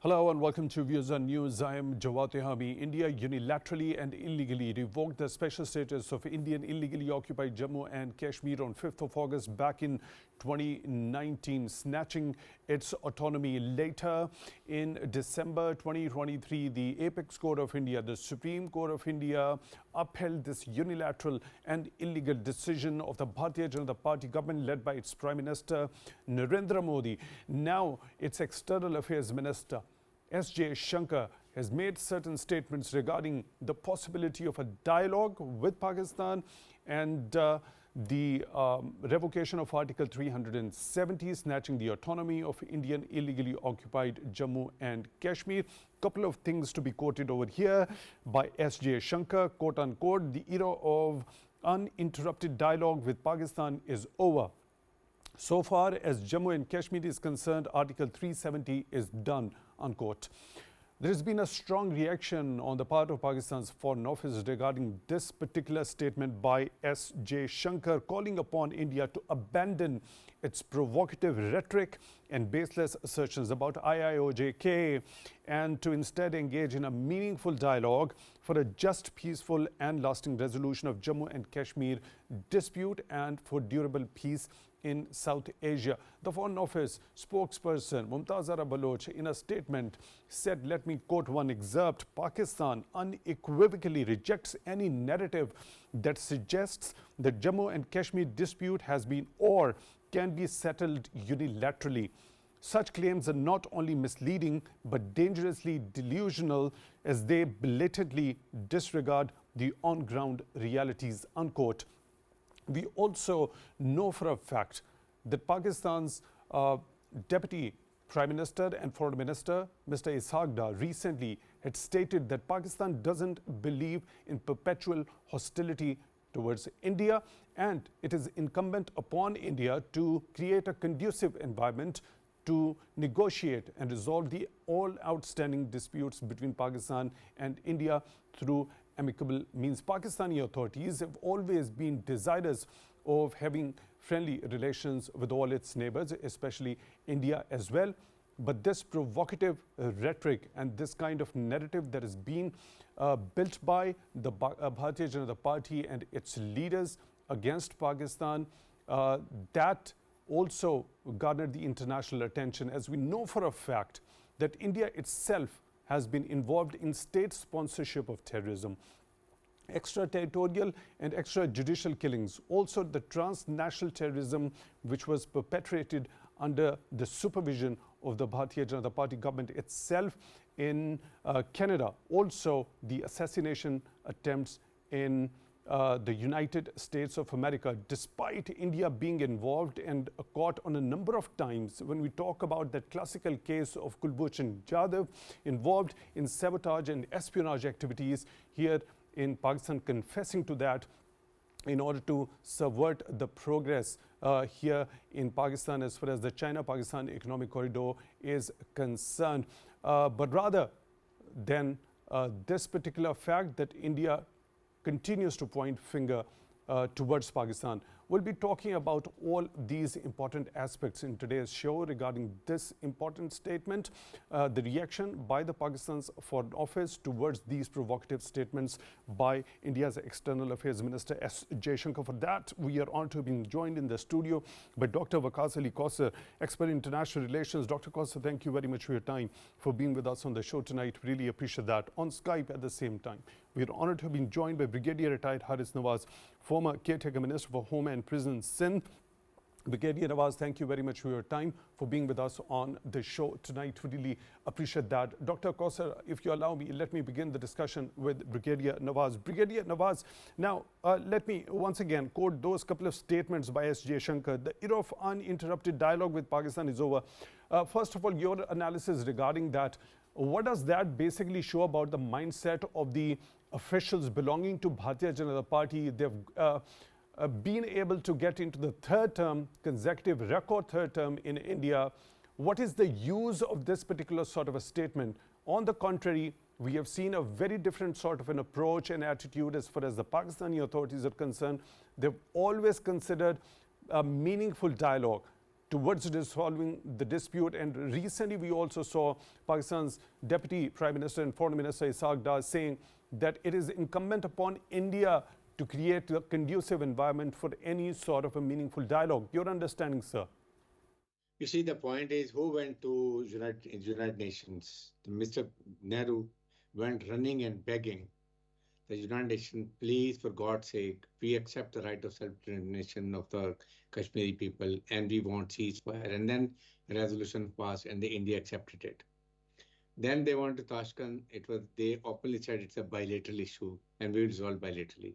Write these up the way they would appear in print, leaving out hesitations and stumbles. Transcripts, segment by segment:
Hello and welcome to Views on News. I am Jawad Tehami. India unilaterally and illegally revoked the special status of Indian illegally occupied Jammu and Kashmir on 5th of August back in 2019, snatching its autonomy. Later in December 2023, the Apex Court of India, the Supreme Court of India, upheld this unilateral and illegal decision of the Bharatiya Janata Party government led by its Prime Minister Narendra Modi. Now its External Affairs Minister S.J. Shankar has made certain statements regarding the possibility of a dialogue with Pakistan and the revocation of Article 370, snatching the autonomy of Indian illegally occupied Jammu and Kashmir. Couple of things to be quoted over here by S.J. Shankar, quote unquote, the era of uninterrupted dialogue with Pakistan is over. So far as Jammu and Kashmir is concerned, Article 370 is done, unquote. There has been a strong reaction on the part of Pakistan's Foreign Office regarding this particular statement by S.J. Shankar, calling upon India to abandon its provocative rhetoric and baseless assertions about IIOJK and to instead engage in a meaningful dialogue for a just, peaceful and lasting resolution of Jammu and Kashmir dispute and for durable peace in South Asia. The Foreign Office spokesperson Mumtazara Baloch in a statement said, let me quote one excerpt, Pakistan unequivocally rejects any narrative that suggests the Jammu and Kashmir dispute has been or can be settled unilaterally. Such claims are not only misleading but dangerously delusional as they blatantly disregard the on-ground realities, unquote. We also know for a fact that Pakistan's Deputy Prime Minister and Foreign Minister, Mr. Ishaq Dar, recently had stated that Pakistan doesn't believe in perpetual hostility towards India, and it is incumbent upon India to create a conducive environment to negotiate and resolve the all outstanding disputes between Pakistan and India through amicable means. Pakistani authorities have always been desirous of having friendly relations with all its neighbors, especially India as well. But this provocative rhetoric and this kind of narrative that has been built by the Bharatiya Janata Party and its leaders against Pakistan, that also garnered the international attention, as we know for a fact that India itself has been involved in state sponsorship of terrorism, extraterritorial and extrajudicial killings, also the transnational terrorism which was perpetrated under the supervision of the Bharatiya Janata Party government itself in Canada, also the assassination attempts in the United States of America. Despite India being involved and caught on a number of times, when we talk about that classical case of Kulbhushan Jadhav involved in sabotage and espionage activities here in Pakistan, confessing to that in order to subvert the progress here in Pakistan as far as the China-Pakistan economic corridor is concerned. But rather than this particular fact that India continues to point finger towards Pakistan. We'll be talking about all these important aspects in today's show regarding this important statement, the reaction by the Pakistan's Foreign Office towards these provocative statements by India's External Affairs Minister S.J. Shankar. For that, we are honored to have been joined in the studio by Dr. Waqas Ali Kausar, expert in international relations. Dr. Kausar, thank you very much for your time, for being with us on the show tonight. Really appreciate that. On Skype at the same time, we are honored to have been joined by Brigadier Retired Nawaz, former Caretaker Minister for Home and Prison, Sindh. Brigadier Nawaz, thank you very much for your time, for being with us on the show tonight. We really appreciate that. Dr. Kausar, if you allow me, let me begin the discussion with Brigadier Nawaz. Brigadier Nawaz, now let me once again quote those couple of statements by S.J. Shankar. The era of uninterrupted dialogue with Pakistan is over. First of all, your analysis regarding that. What does that basically show about the mindset of the officials belonging to Bharatiya Janata Party? They've been able to get into the third term, consecutive record third term in India. What is the use of this particular sort of a statement? On the contrary, we have seen a very different sort of an approach and attitude as far as the Pakistani authorities are concerned. They've always considered a meaningful dialogue towards resolving the dispute. And recently we also saw Pakistan's Deputy Prime Minister and Foreign Minister Ishaq Dar saying that it is incumbent upon India to create a conducive environment for any sort of a meaningful dialogue. Your understanding, sir? You see, the point is who went to United Nations? Mr. Nehru went running and begging the United Nations, please, for God's sake, we accept the right of self-determination of the Kashmiri people and we want ceasefire. And then a resolution passed and the India accepted it. Then they went to Tashkent. They openly said it's a bilateral issue and we will resolve bilaterally.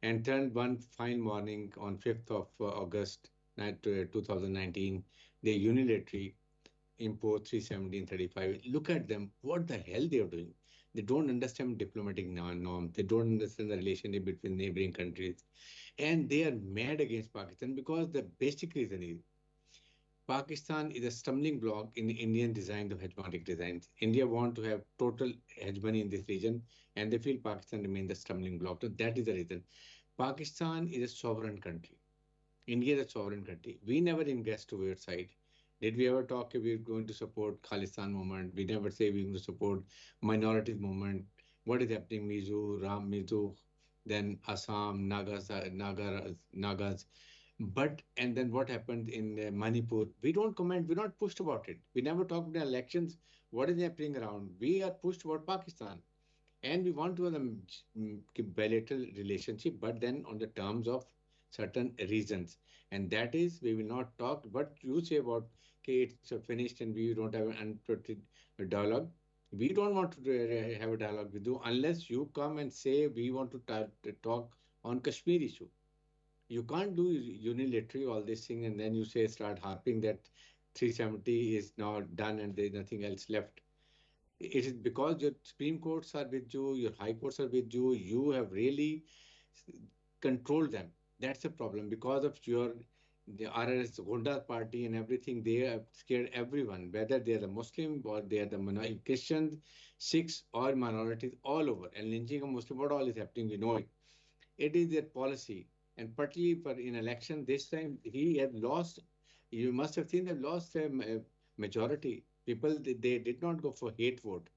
And then one fine morning on 5th of August 2019, they unilaterally imposed 370 and 35. Look at them. What the hell they are doing? They don't understand diplomatic norms. They don't understand the relationship between neighboring countries. And they are mad against Pakistan because the basic reason is Pakistan is a stumbling block in the Indian design of hegemonic designs. India want to have total hegemony in this region, and they feel Pakistan remains the stumbling block. So that is the reason. Pakistan is a sovereign country. India is a sovereign country. We never invest to our side. Did we ever talk if we're going to support Khalistan movement? We never say we're going to support minorities movement. What is happening? Mizo, Ram Mizo, then Assam, Nagas. And then what happened in Manipur? We don't comment. We're not pushed about it. We never talk about elections. What is happening around? We are pushed about Pakistan. And we want to have a bilateral relationship, but then on the terms of certain reasons. And that is, we will not talk. What you say about, okay, it's finished and we don't have an unprotected dialogue. We don't want to have a dialogue with you unless you come and say we want to talk on Kashmir issue. You can't do unilaterally all this thing and then you say start harping that 370 is now done and there's nothing else left. It is because your Supreme Courts are with you, your High Courts are with you, you have really controlled them. That's a problem because of the RRS Gunda party and everything. They have scared everyone, whether they are the Muslim or they are the Christians, Sikhs or minorities all over. And lynching a Muslim, what all is happening, we know it. It is their policy. And particularly for in election this time, he had lost. You must have seen they've lost a majority. People, they did not go for hate vote.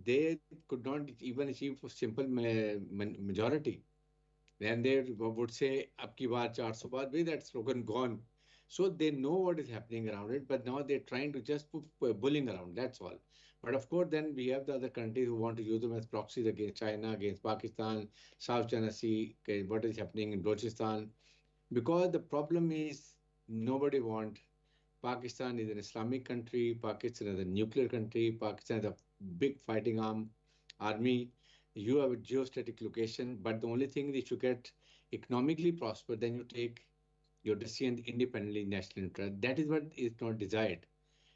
They could not even achieve a simple majority. Then they would say, "Abki baar 400 baar," that slogan gone. So they know what is happening around it, but now they're trying to just put bullying around. That's all. But of course, then we have the other countries who want to use them as proxies against China, against Pakistan, South China Sea, okay, what is happening in Balochistan. Because the problem is nobody wants. Pakistan is an Islamic country. Pakistan is a nuclear country. Pakistan is a big fighting army. You have a geostatic location, but the only thing is you get economically prosper, then you take your decision independently in national interest. That is what is not desired.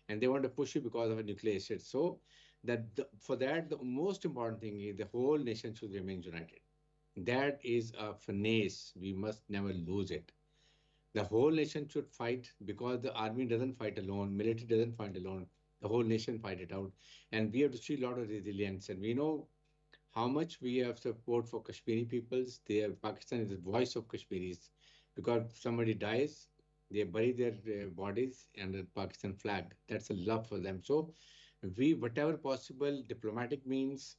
And they want to push you because of a nuclear state. So for that, the most important thing is the whole nation should remain united. That is a finesse. We must never lose it. The whole nation should fight because the army doesn't fight alone, military doesn't fight alone. The whole nation fight it out. And we have to see a lot of resilience. And we know how much we have support for Kashmiri peoples. Pakistan is the voice of Kashmiris. Because somebody dies, they bury their bodies under the Pakistan flag. That's a love for them. So whatever possible, diplomatic means,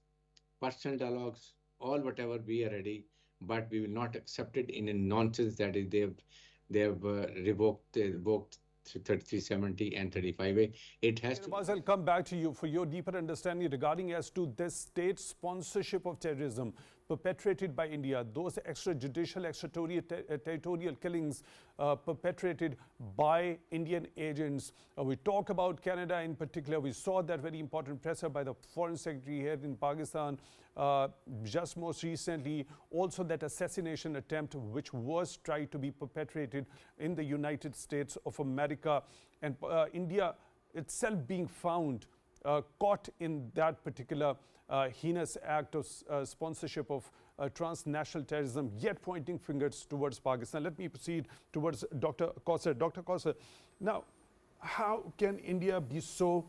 personal dialogues, all whatever, we are ready. But we will not accept it in a nonsense that is they have revoked 370 and 35A. It has to. Nawaz, I'll come back to you for your deeper understanding regarding as to this state sponsorship of terrorism perpetrated by India, those extrajudicial, extraterritorial killings perpetrated by Indian agents. We talk about Canada in particular. We saw that very important presser by the Foreign Secretary here in Pakistan just most recently. Also that assassination attempt which was tried to be perpetrated in the United States of America, and India itself being found caught in that particular heinous act of sponsorship of transnational terrorism, yet pointing fingers towards Pakistan. Let me proceed towards Dr. Kausar. Dr. Kausar, now, how can India be so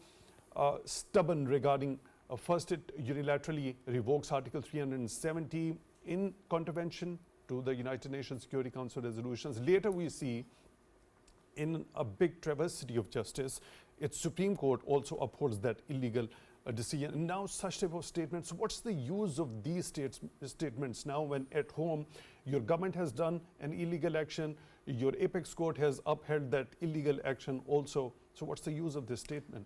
stubborn regarding first it unilaterally revokes Article 370 in contravention to the United Nations Security Council resolutions. Later we see in a big travesty of justice, its Supreme Court also upholds that illegal decision. And now such type of statements, what's the use of these statements now when at home your government has done an illegal action, your apex court has upheld that illegal action also. So what's the use of this statement?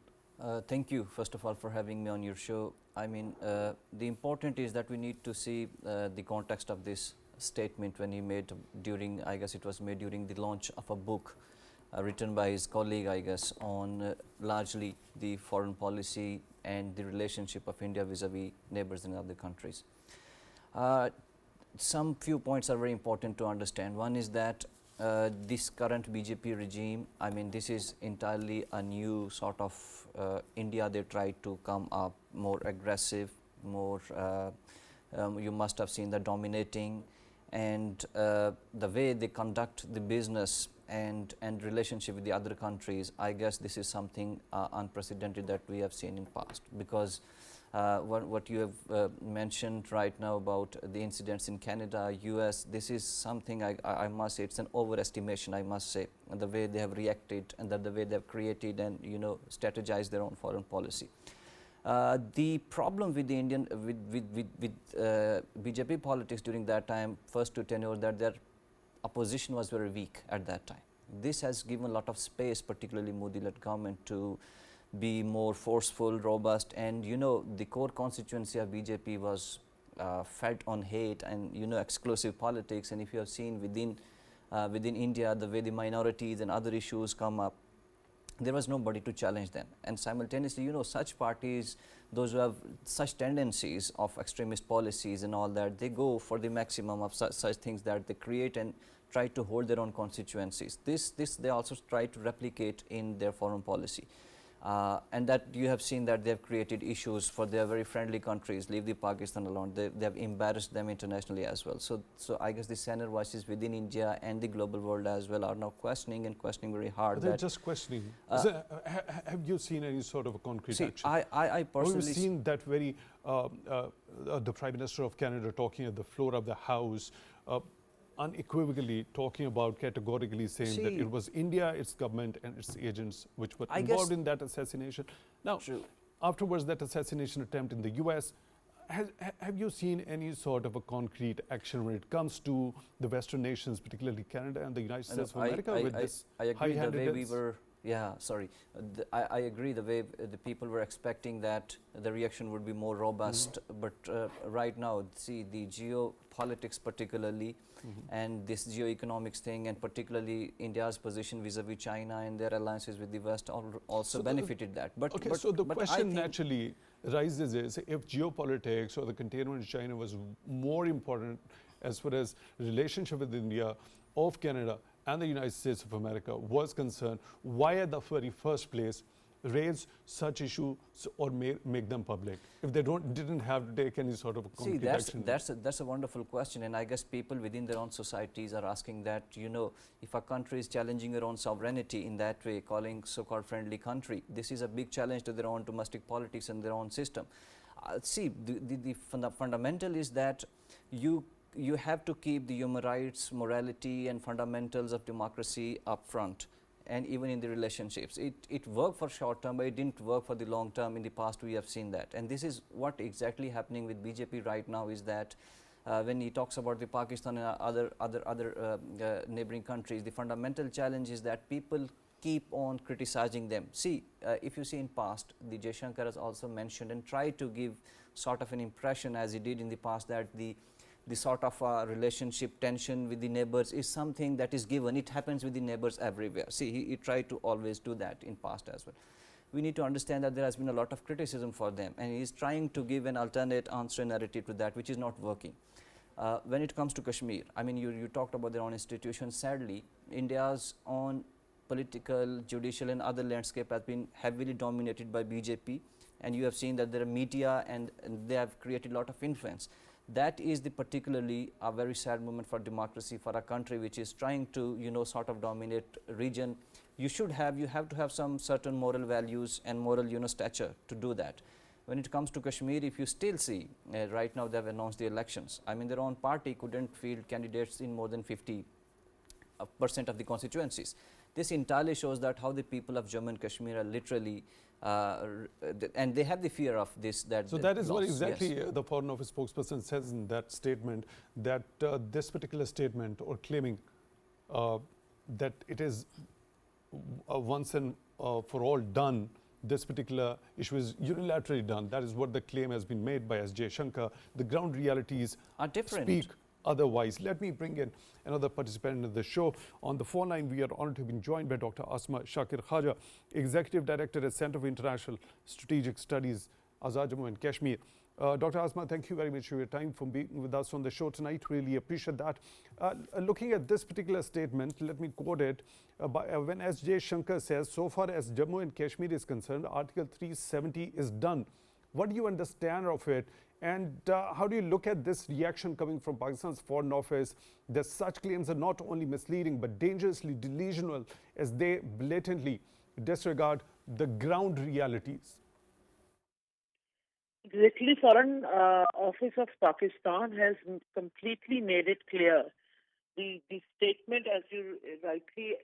Thank you, first of all, for having me on your show. I mean, the important is that we need to see the context of this statement when he made during, I guess it was made during the launch of a book written by his colleague, I guess, on largely the foreign policy and the relationship of India vis-a-vis neighbors in other countries. Some few points are very important to understand. One is that this current BJP regime, I mean, this is entirely a new sort of India. They tried to come up more aggressive, more, you must have seen the dominating, and the way they conduct the business and relationship with the other countries. I guess this is something unprecedented that we have seen in past, because what you have mentioned right now about the incidents in Canada, US, this is something I must say, it's an overestimation, I must say, and the way they have reacted and the way they have created and, you know, strategized their own foreign policy. The problem with the Indian, with BJP politics during that time, first two tenure, that their opposition was very weak at that time. This has given a lot of space, particularly Modi-led government, to be more forceful, robust, and, you know, the core constituency of BJP was fed on hate and, you know, exclusive politics. And if you have seen within India, the way the minorities and other issues come up, there was nobody to challenge them. And simultaneously, you know, such parties, those who have such tendencies of extremist policies and all that, they go for the maximum of such things that they create and try to hold their own constituencies. This they also try to replicate in their foreign policy. And that you have seen that they have created issues for their very friendly countries, leave the Pakistan alone. They have embarrassed them internationally as well. So I guess the center voices within India and the global world as well are now questioning very hard. They're just questioning. Have you seen any sort of a concrete action? I personally... We've seen that very, the Prime Minister of Canada talking at the floor of the House, unequivocally talking about, categorically saying that it was India, its government and its agents which were involved in that assassination. Now, afterwards that assassination attempt in the US, have you seen any sort of a concrete action when it comes to the Western nations, particularly Canada and the United States of America, with this high-handedness? The way we were, I agree the way the people were expecting that the reaction would be more robust, but right now, see, the geopolitics particularly, and this geoeconomics thing, and particularly India's position vis-a-vis China and their alliances with the West also benefited that. But so the question naturally rises is, if geopolitics or the containment of China was more important as far as relationship with India, of Canada and the United States of America was concerned, why at the very first place raise such issues or make them public if they didn't have to take any sort of a concrete action? That's a wonderful question, and I guess people within their own societies are asking that, you know, if a country is challenging their own sovereignty in that way, calling so-called friendly country, this is a big challenge to their own domestic politics and their own system. See, the fundamental is that you have to keep the human rights, morality and fundamentals of democracy up front. And even in the relationships, it worked for short term, but it didn't work for the long term. In the past, we have seen that, and this is what exactly happening with BJP right now. Is that when he talks about the Pakistan and other neighboring countries, the fundamental challenge is that people keep on criticizing them. See, if you see in past, the Jaishankar has also mentioned and tried to give sort of an impression, as he did in the past, that the sort of relationship tension with the neighbors is something that is given. It happens with the neighbors everywhere. See, he tried to always do that in past as well. We need to understand that there has been a lot of criticism for them, and he is trying to give an alternate answer narrative to that, which is not working. When it comes to Kashmir, I mean, you talked about their own institutions. Sadly, India's own political, judicial and other landscape has been heavily dominated by BJP, and you have seen that there are media and they have created a lot of influence. That is particularly a very sad moment for democracy, for a country which is trying to, you know, sort of dominate region. You have to have some certain moral values and moral, you know, stature to do that. When it comes to Kashmir, if you still see, right now they have announced the elections. I mean, their own party couldn't field candidates in more than 50% of the constituencies. this entirely shows that how the people of Jammu and Kashmir are literally and they have the fear of this. So that is what exactly the Foreign Office spokesperson says in that statement, that this particular statement or claiming that it is once and for all done, this particular issue is unilaterally done. That is what the claim has been made by S.J. Shankar. The ground realities are different. Speak otherwise. Let me bring in another participant in the show. On the phone line, we are honored to be joined by Dr. Asma Shakir Khawaja, Executive Director at Center for International Strategic Studies, Azad Jammu and Kashmir. Dr. Asma, thank you very much for your time for being with us on the show tonight. Really appreciate that. Looking at this particular statement, let me quote it. When S.J. Shankar says, so far as Jammu and Kashmir is concerned, Article 370 is done. What do you understand of it? And how do you look at this reaction coming from Pakistan's Foreign Office that such claims are not only misleading but dangerously delusional as they blatantly disregard the ground realities? Exactly, Foreign Office of Pakistan has completely made it clear. The statement, as you rightly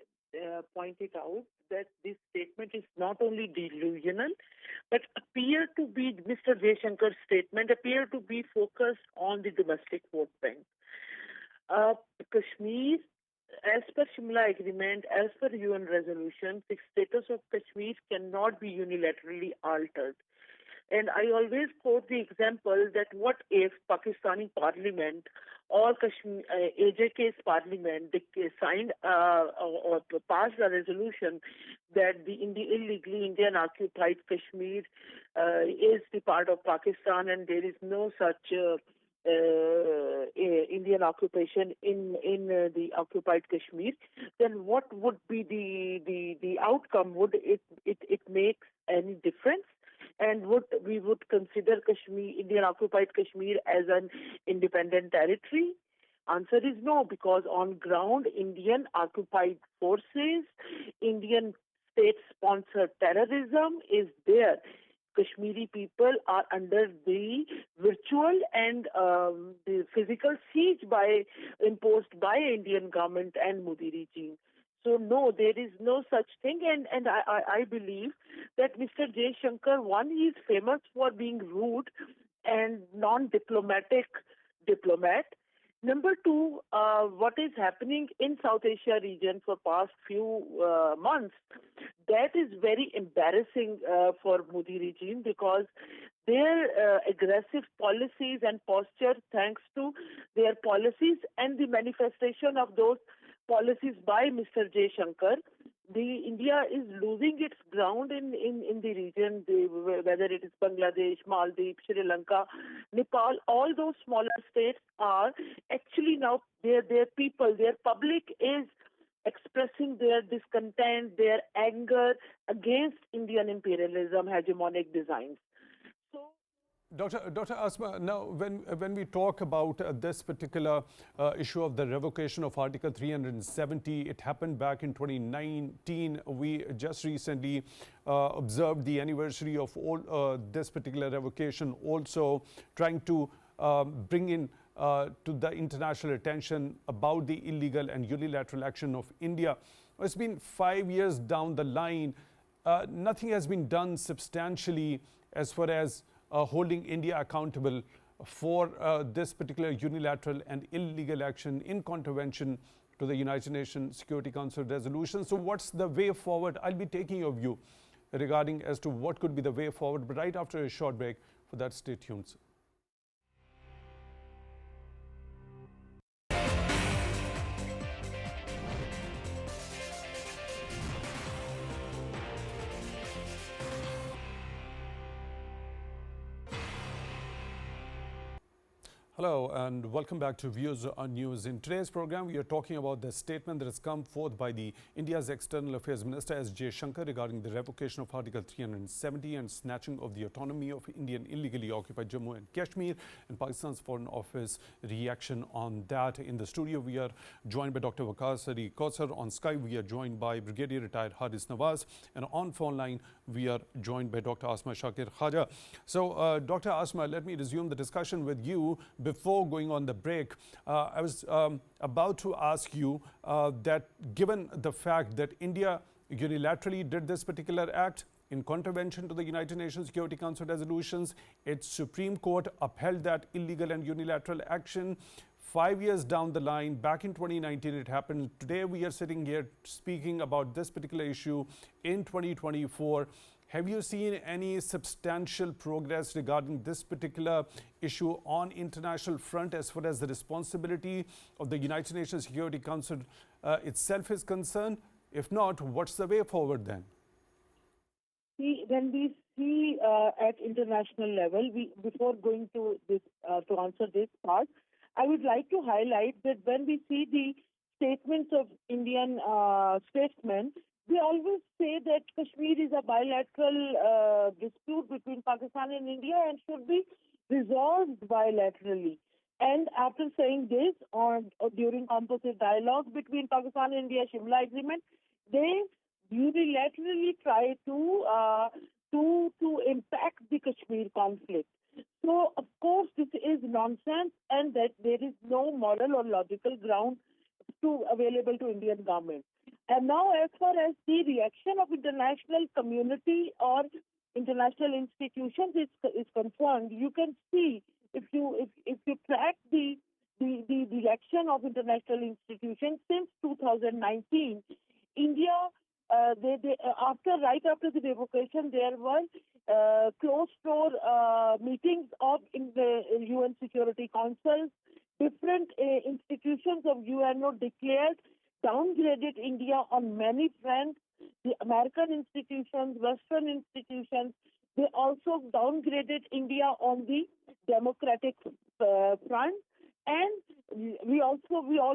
pointed out, that this statement is not only delusional, but appear to be, Mr. Jaishankar's statement appear to be focused on the domestic vote bank. Kashmir, as per Shimla Agreement, as per UN resolution, the status of Kashmir cannot be unilaterally altered. And I always quote the example that what if Pakistani Parliament or Kashmir, AJ&K's Parliament signed or passed a resolution that the illegally Indian occupied Kashmir is the part of Pakistan and there is no such Indian occupation in the occupied Kashmir, then what would be the outcome? Would it make any difference? And we would consider Kashmir, Indian occupied Kashmir, as an independent territory? Answer is no, because on ground, Indian occupied forces, Indian state-sponsored terrorism is there. Kashmiri people are under the virtual and the physical siege imposed by Indian government and Modi regime. So no, there is no such thing, and I believe that Mr. Jaishankar, one, he is famous for being rude and non-diplomatic diplomat. Number two, what is happening in South Asia region for past few months, that is very embarrassing for Modi regime, because their aggressive policies and posture, thanks to their policies and the manifestation of those policies by Mr. Jaishankar, India is losing its ground in the region, whether it is Bangladesh, Maldives, Sri Lanka, Nepal. All those smaller states are actually now, their people, their public is expressing their discontent, their anger against Indian imperialism, hegemonic designs. Dr. Asma, now when we talk about this particular issue of the revocation of Article 370, it happened back in 2019. We just recently observed the anniversary of all this particular revocation, also trying to bring in to the international attention about the illegal and unilateral action of India. It's been 5 years down the line. Nothing has been done substantially as far as holding India accountable for this particular unilateral and illegal action in contravention to the United Nations Security Council resolution. So what's the way forward? I'll be taking your view regarding as to what could be the way forward, but right after a short break. For that, stay tuned. Hello and welcome back to Views on News. In today's program, we are talking about the statement that has come forth by the India's External Affairs Minister S.J. Shankar regarding the revocation of Article 370 and snatching of the autonomy of Indian illegally occupied Jammu and Kashmir, and Pakistan's Foreign Office reaction on that. In the studio, we are joined by Dr. Waqas Ali Kausar. On Skype, we are joined by Brigadier Retired Nawaz, and on phone line, we are joined by Dr. Asma Shakir Khawaja. So, Dr. Asma, let me resume the discussion with you, before going on the break, I was about to ask you that given the fact that India unilaterally did this particular act in contravention to the United Nations Security Council resolutions, its Supreme Court upheld that illegal and unilateral action. 5 years down the line, back in 2019, it happened. Today, we are sitting here speaking about this particular issue in 2024. Have you seen any substantial progress regarding this particular issue on international front as far as the responsibility of the United Nations Security Council itself is concerned? If not, what's the way forward then? When we see at international level, before going to this to answer this part, I would like to highlight that when we see the statements of Indian statesmen, they always say that Kashmir is a bilateral dispute between Pakistan and India and should be resolved bilaterally. And after saying this, during composite dialogue between Pakistan and India, Shimla Agreement, they unilaterally try to impact the Kashmir conflict. So, of course, this is nonsense, and that there is no moral or logical ground available to Indian government. And now, as far as the reaction of international community or international institutions is concerned, you can see if you track the reaction of international institutions since 2019, India. Right after the revocation, there were closed-door meetings in the UN Security Council. Different institutions of UNO declared, downgraded India on many fronts. The American institutions, Western institutions, they also downgraded India on the democratic front. And we all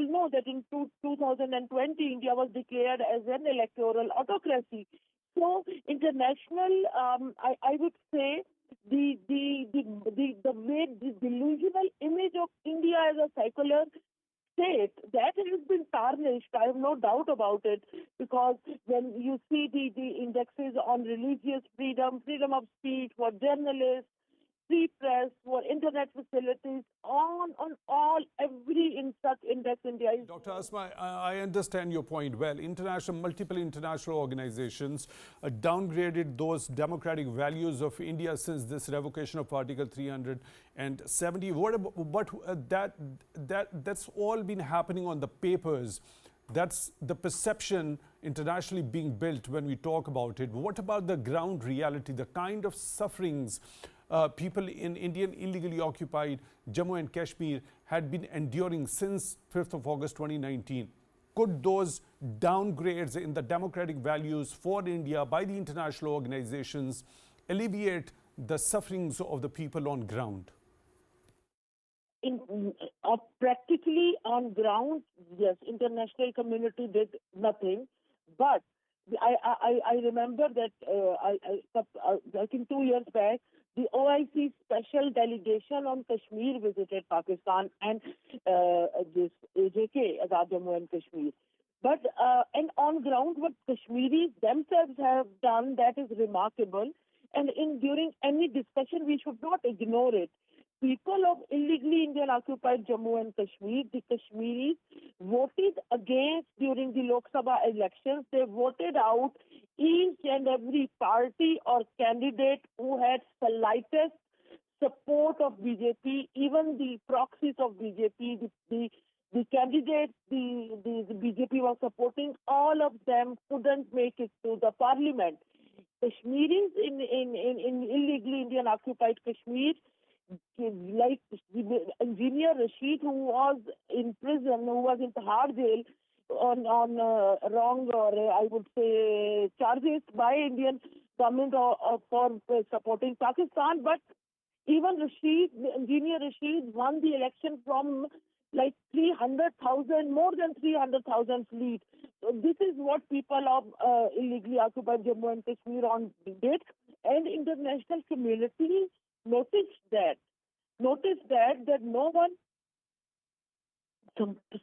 know that in 2020, India was declared as an electoral autocracy. So international, I would say the way the delusional image of India as a secular state, that has been tarnished. I have no doubt about it, because when you see the indexes on religious freedom, freedom of speech for journalists, free press, for internet facilities, on all, every in such index India is. Dr. Asma, I understand your point well. Multiple international organizations downgraded those democratic values of India since this revocation of Article 370. That's all been happening on the papers. That's the perception internationally being built when we talk about it. What about the ground reality, the kind of sufferings people in Indian illegally occupied Jammu and Kashmir had been enduring since 5th of August 2019? Could those downgrades in the democratic values for India by the international organizations alleviate the sufferings of the people on ground? Practically on ground, yes, international community did nothing. But I remember that I think 2 years back, the OIC special delegation on Kashmir visited Pakistan and this AJ&K, Azad Jammu and Kashmir. But and on ground, what Kashmiris themselves have done, that is remarkable. And during any discussion, we should not ignore it. People of illegally Indian occupied Jammu and Kashmir, the Kashmiris, voted against during the Lok Sabha elections. They voted out each and every party or candidate who had slightest support of BJP, even the proxies of BJP, the candidates the BJP was supporting, all of them couldn't make it to the parliament. Kashmiris in illegally Indian occupied Kashmir, like Engineer Rashid, who was in prison, who was in Tehami jail on wrong, or I would say charges by Indian government for supporting Pakistan. But even Engineer Rashid won the election from like 300,000, more than 300,000 lead. So this is what people of illegally occupied Jammu and Kashmir did, and international community noticed that no one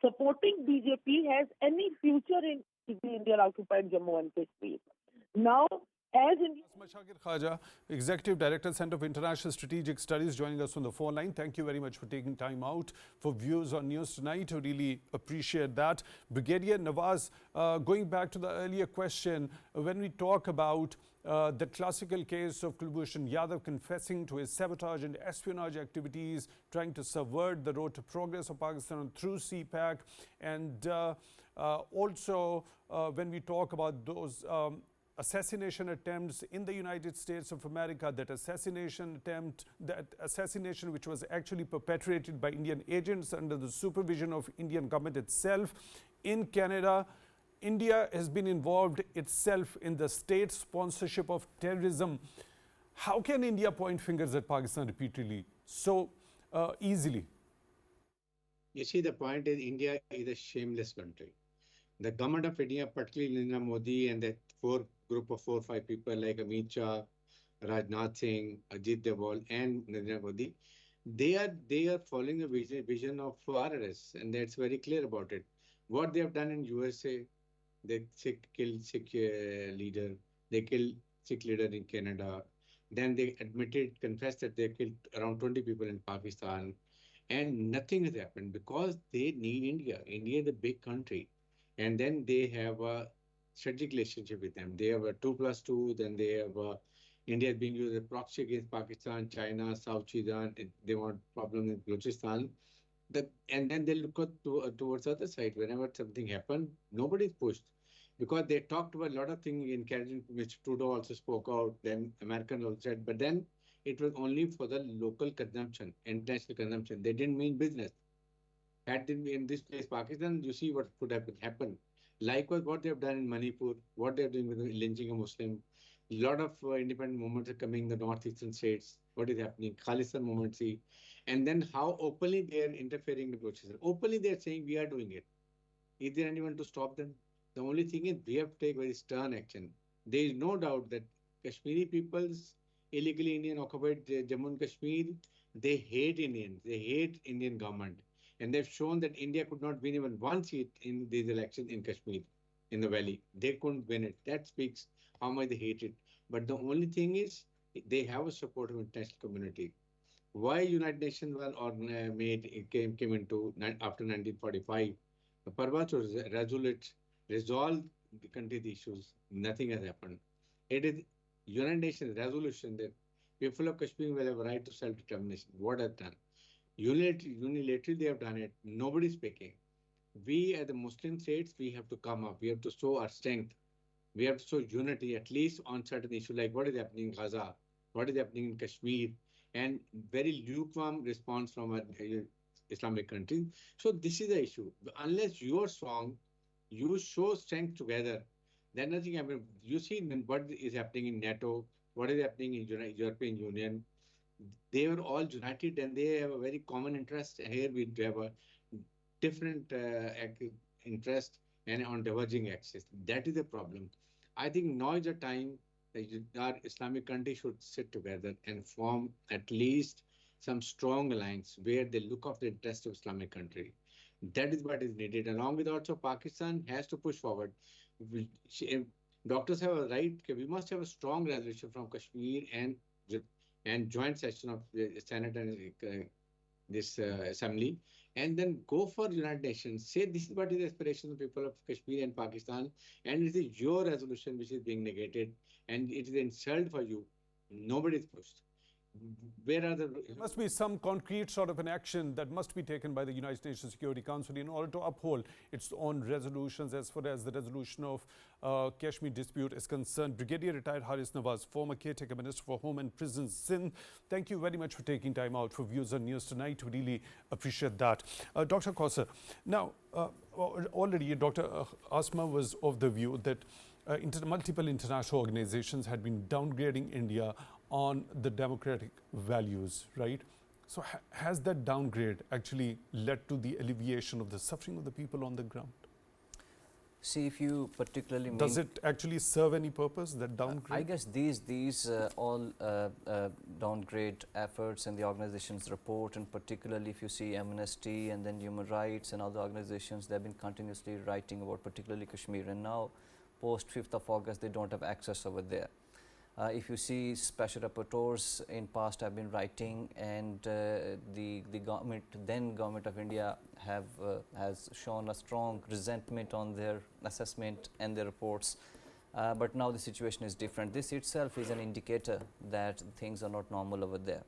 supporting BJP has any future in the Indian occupied Jammu and Kashmir. Now, as India. Asma Shakir Khawaja, Executive Director, Center for International Strategic Studies, joining us on the phone line. Thank you very much for taking time out for views on news tonight. We really appreciate that. Brigadier Nawaz, going back to the earlier question, when we talk about the classical case of Kulbhushan Yadav confessing to his sabotage and espionage activities, trying to subvert the road to progress of Pakistan through CPAC, and also when we talk about those assassination attempts in the United States of America, that assassination which was actually perpetrated by Indian agents under the supervision of Indian government itself. In Canada, India has been involved itself in the state sponsorship of terrorism. How can India point fingers at Pakistan repeatedly so easily? You see, the point is India is a shameless country. The government of India, particularly Narendra Modi and that group of 4 or 5 people like Amit Shah, Rajnath Singh, Ajit Doval, and Narendra Modi, they are following the vision of RRS, and that's very clear about it. What they have done in USA, they killed Sikh leader, they killed Sikh leader in Canada. Then they confessed that they killed around 20 people in Pakistan, and nothing has happened because they need India. India is a big country, and then they have a strategic relationship with them. They have a 2+2, then they have India is being used as a proxy against Pakistan, China, South Sudan. They want problems in Balochistan. And then they look towards the other side. Whenever something happened, nobody's pushed because they talked about a lot of things in Canada, which Trudeau also spoke out, then American also said, but then it was only for the local consumption, international consumption. They didn't mean business. Had they been in this place, Pakistan, you see what could have happened. Likewise, what they have done in Manipur, what they are doing with the lynching of Muslim. A lot of independent movements are coming in the northeastern states. What is happening? Khalistan movement, see. And then how openly they are interfering with Balochistan. Openly they are saying we are doing it. Is there anyone to stop them? The only thing is we have to take very stern action. There is no doubt that Kashmiri peoples, illegally Indian occupied Jammu and Kashmir, they hate Indians. They hate Indian government. And they've shown that India could not win even one seat in these elections in Kashmir, in the valley. They couldn't win it. That speaks how much they hate it. But the only thing is they have a support of international community. Why United Nations were came into after 1945? The purpose was resolve the country's issues. Nothing has happened. It is United Nations resolution that people of Kashmir will have a right to self-determination. What has done? Unilaterally, they have done it. Nobody is speaking. We, as the Muslim states, we have to come up. We have to show our strength. We have to show unity, at least on certain issues like what is happening in Gaza, what is happening in Kashmir, and very lukewarm response from Islamic countries. So this is the issue. Unless you are strong, you show strength together, then nothing happens. You see what is happening in NATO, what is happening in European Union. They were all united and they have a very common interest. Here we have a different interest and on diverging axis. That is the problem. I think now is the time that our Islamic countries should sit together and form at least some strong alliance where they look after the interest of Islamic country. That is what is needed. Along with also Pakistan has to push forward. Doctors have a right. We must have a strong resolution from Kashmir and joint session of the Senate and this assembly, and then go for United Nations. Say this is what is the aspiration of the people of Kashmir and Pakistan, and it is your resolution which is being negated, and it is an insult for you. Nobody is pushed. Where are the... There must be some concrete sort of an action that must be taken by the United Nations Security Council in order to uphold its own resolutions as far as the resolution of Kashmir dispute is concerned. Brigadier Retired Haris Nawaz, former Caretaker Minister for Home and Prisons, Sindh, thank you very much for taking time out for Views on News tonight. We really appreciate that. Dr. Kausar, now already Dr. Asma was of the view that multiple international organizations had been downgrading India on the democratic values, right? So has that downgrade actually led to the alleviation of the suffering of the people on the ground? See, if you particularly does it actually serve any purpose, that downgrade? I guess these all downgrade efforts and the organizations report, and particularly if you see Amnesty and then human rights and other organizations, they've been continuously writing about particularly Kashmir, and now post 5th of August they don't have access over there. If you see, special rapporteurs in past have been writing, and the government, then government of India, has shown a strong resentment on their assessment and their reports. But now the situation is different. This itself is an indicator that things are not normal over there.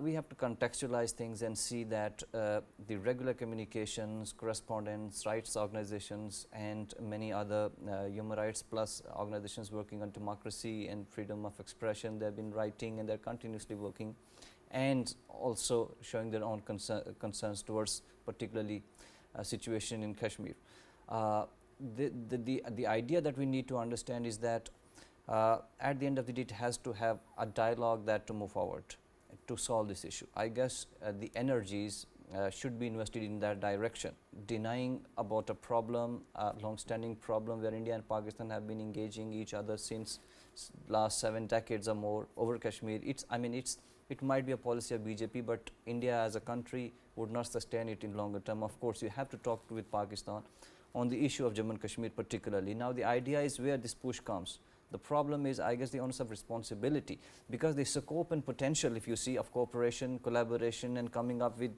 We have to contextualize things and see that the regular communications, correspondence, rights organizations, and many other human rights plus organizations working on democracy and freedom of expression, they have been writing and they are continuously working, and also showing their own concerns towards particularly situation in Kashmir. The idea that we need to understand is that at the end of the day, it has to have a dialogue that to move forward to solve this issue. I guess the energies should be invested in that direction. Denying about a problem, a long-standing problem where India and Pakistan have been engaging each other since last 7 decades or more over Kashmir. It might be a policy of BJP, but India as a country would not sustain it in longer term. Of course, you have to talk with Pakistan on the issue of Jammu and Kashmir particularly. Now the idea is where this push comes. The problem is, I guess, the onus of responsibility, because the scope and potential, if you see, of cooperation, collaboration, and coming up with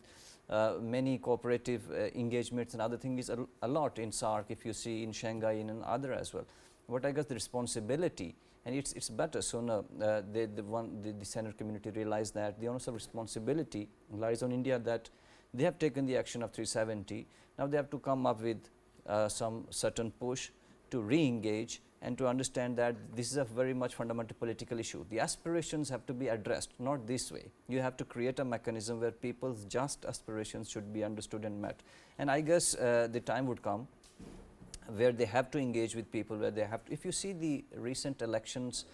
many cooperative engagements and other things is a lot in SARC, if you see, in Shanghai and in other as well. But I guess the responsibility, and it's better sooner the Senate community realized that the onus of responsibility lies on India, that they have taken the action of 370. Now they have to come up with some certain push to re-engage and to understand that this is a very much fundamental political issue. The aspirations have to be addressed, not this way. You have to create a mechanism where people's just aspirations should be understood and met. And I guess the time would come where they have to engage with people, where they have to, if you see the recent elections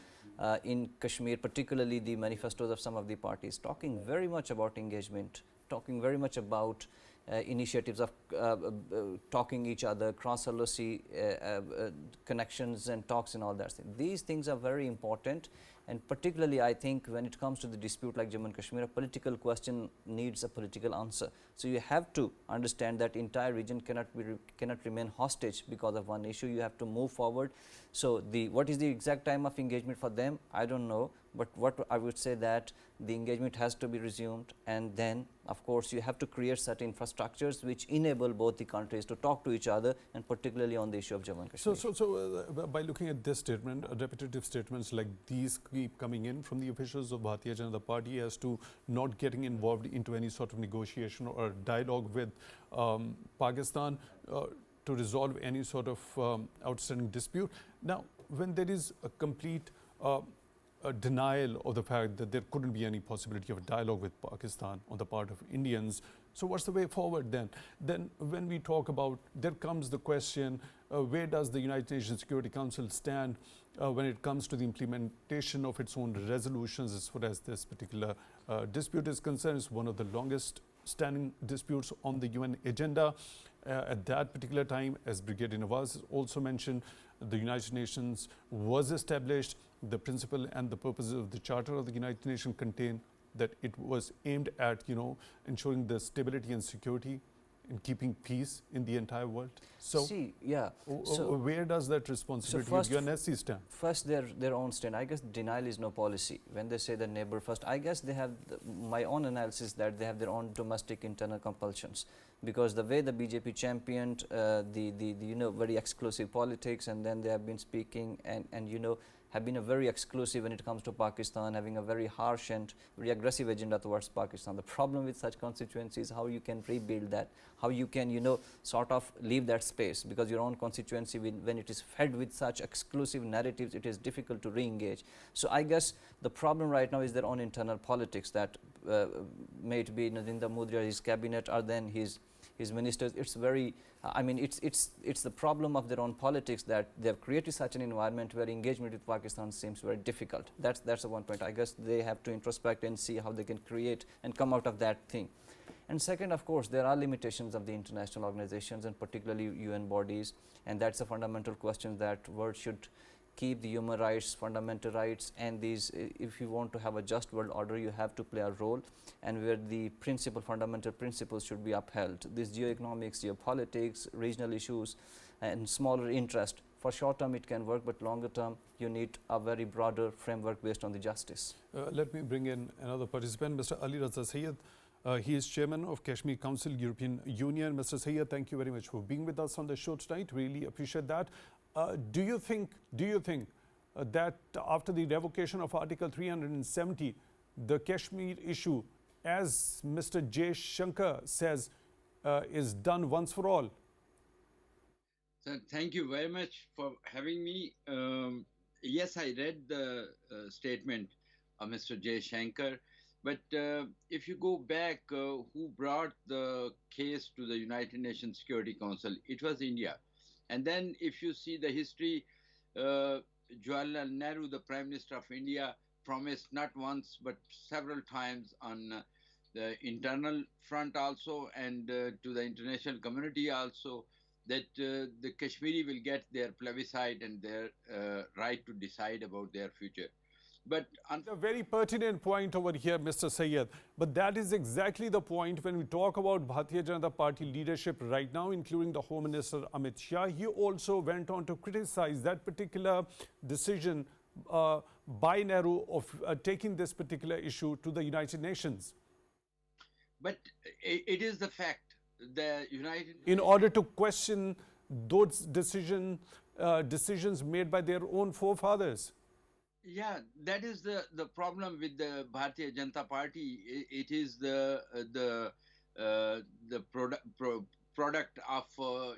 in Kashmir, particularly the manifestos of some of the parties, talking very much about engagement, talking very much about initiatives of talking each other, cross-LOC connections and talks and all that. These things are very important, and particularly I think when it comes to the dispute like Jammu and Kashmir, a political question needs a political answer. So you have to understand that entire region cannot remain hostage because of one issue. You have to move forward. So what is the exact time of engagement for them? I don't know, but what I would say that the engagement has to be resumed, and then of course you have to create certain infrastructures which enable both the countries to talk to each other, and particularly on the issue of Jammu and Kashmir. So by looking at this statement, repetitive statements like these keep coming in from the officials of Bharatiya Janata Party as to not getting involved into any sort of negotiation or dialogue with Pakistan to resolve any sort of outstanding dispute. Now, when there is a complete a denial of the fact that there couldn't be any possibility of dialogue with Pakistan on the part of Indians, so what's the way forward then? Then when we talk about, there comes the question, where does the United Nations Security Council stand when it comes to the implementation of its own resolutions as far as this particular dispute is concerned? It's one of the longest standing disputes on the UN agenda. At that particular time, as Brigadier Nawaz also mentioned, the United Nations was established. The principle and the purposes of the Charter of the United Nations contain that it was aimed at, ensuring the stability and security and keeping peace in the entire world. So, where does that responsibility of UNSC stand? First, their own stand. I guess denial is no policy. When they say the neighbor first, I guess they have my own analysis that they have their own domestic internal compulsions, because the way the BJP championed the very exclusive politics, and then they have been speaking and have been a very exclusive when it comes to Pakistan, having a very harsh and very aggressive agenda towards Pakistan. The problem with such constituencies is how you can rebuild that, how you can, sort of leave that space, because your own constituency, when it is fed with such exclusive narratives, it is difficult to re-engage. So I guess the problem right now is their own internal politics that may it be Narendra Modi or his cabinet, or then his ministers. It's very, it's the problem of their own politics that they have created such an environment where engagement with Pakistan seems very difficult. That's the one point. I guess they have to introspect and see how they can create and come out of that thing. And second, of course, there are limitations of the international organizations and particularly UN bodies, and that's a fundamental question that world should keep the human rights, fundamental rights, and these, if you want to have a just world order, you have to play a role, and where the fundamental principles should be upheld. This geoeconomics, geopolitics, regional issues, and smaller interest For short term it can work, but longer term you need a very broader framework based on the justice. Let me bring in another participant, Mr. Ali Raza Syed. He is chairman of Kashmir Council, European Union. Mr. Syed, thank you very much for being with us on the show tonight. Really appreciate that. Do you think that after the revocation of Article 370, the Kashmir issue, as Mr. J. Shankar says, is done once for all? So thank you very much for having me. Yes, I read the statement of Mr. J. Shankar, but if you go back, who brought the case to the United Nations Security Council? It was India. And then if you see the history, Jawaharlal Nehru, the Prime Minister of India, promised not once but several times on the internal front also and to the international community also, that the Kashmiri will get their plebiscite and their right to decide about their future. But a very pertinent point over here, Mr. Syed. But that is exactly the point when we talk about Bharatiya Janata Party leadership right now, including the Home Minister Amit Shah. He also went on to criticize that particular decision by Nehru of taking this particular issue to the United Nations. But it is the fact. The United in order to question those decisions made by their own forefathers. Yeah, that is the problem with the Bharatiya Janata Party. It is the product of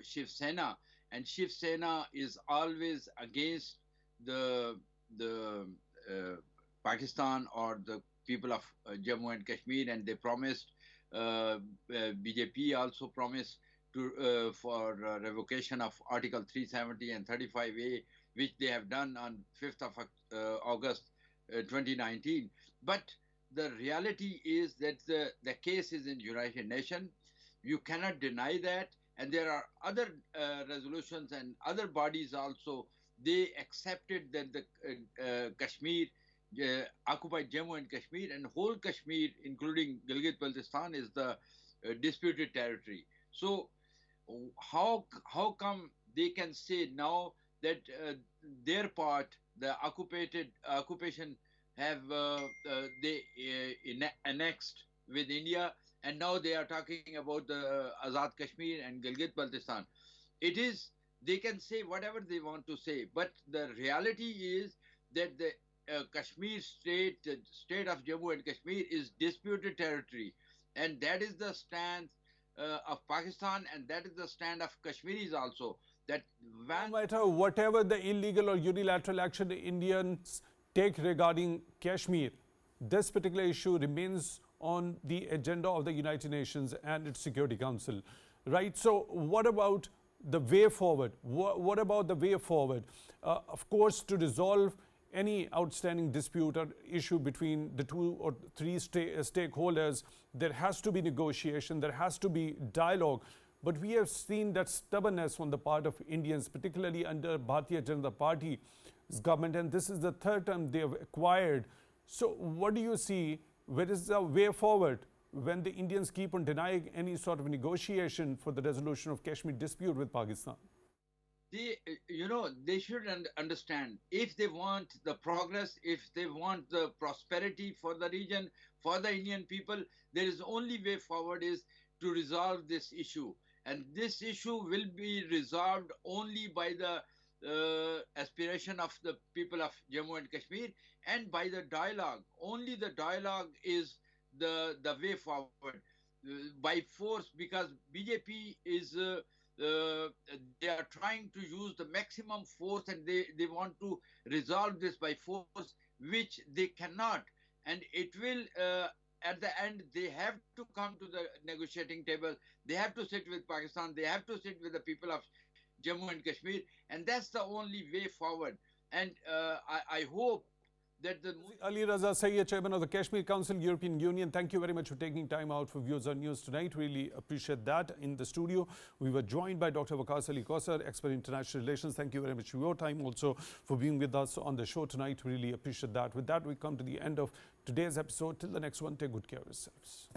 Shiv Sena, and Shiv Sena is always against the Pakistan or the people of Jammu and Kashmir, and they promised. BJP also promised to for revocation of Article 370 and 35A, which they have done on 5th of August 2019. But the reality is that the case is in United Nations. You cannot deny that. And there are other resolutions and other bodies also. They accepted that the Kashmir, occupied Jammu and Kashmir, and whole Kashmir, including Gilgit-Baltistan, is the disputed territory. So how come they can say now that their part, the occupation, have they annexed with India, and now they are talking about the Azad Kashmir and Gilgit-Baltistan? It is, they can say whatever they want to say, but the reality is that the Kashmir state, the state of Jammu and Kashmir, is disputed territory, and that is the stance of Pakistan, and that is the stand of Kashmiris also. That no matter whatever the illegal or unilateral action the Indians take regarding Kashmir, this particular issue remains on the agenda of the United Nations and its Security Council, right? So what about the way forward? What about the way forward? Of course, to resolve any outstanding dispute or issue between the 2 or 3 stakeholders, there has to be negotiation, there has to be dialogue. But we have seen that stubbornness on the part of Indians, particularly under Bharatiya Janata Party's government, and this is the 3rd term they have acquired. So what do you see? Where is the way forward when the Indians keep on denying any sort of negotiation for the resolution of Kashmir dispute with Pakistan? They should understand, if they want the progress, if they want the prosperity for the region, for the Indian people, there is only way forward is to resolve this issue. And this issue will be resolved only by the aspiration of the people of Jammu and Kashmir and by the dialogue. Only the dialogue is the way forward. By force, because BJP is they are trying to use the maximum force, and they want to resolve this by force, which they cannot. And it will, at the end, they have to come to the negotiating table. They have to sit with Pakistan. They have to sit with the people of Jammu and Kashmir. And that's the only way forward. And I hope that the... Ali Raza Syed, Chairman of the Kashmir Council, European Union, thank you very much for taking time out for Views on News tonight. Really appreciate that. In the studio, we were joined by Dr. Waqas Ali Kausar, expert in international relations. Thank you very much for your time also for being with us on the show tonight. Really appreciate that. With that, we come to the end of today's episode. Till the next one, take good care of yourselves.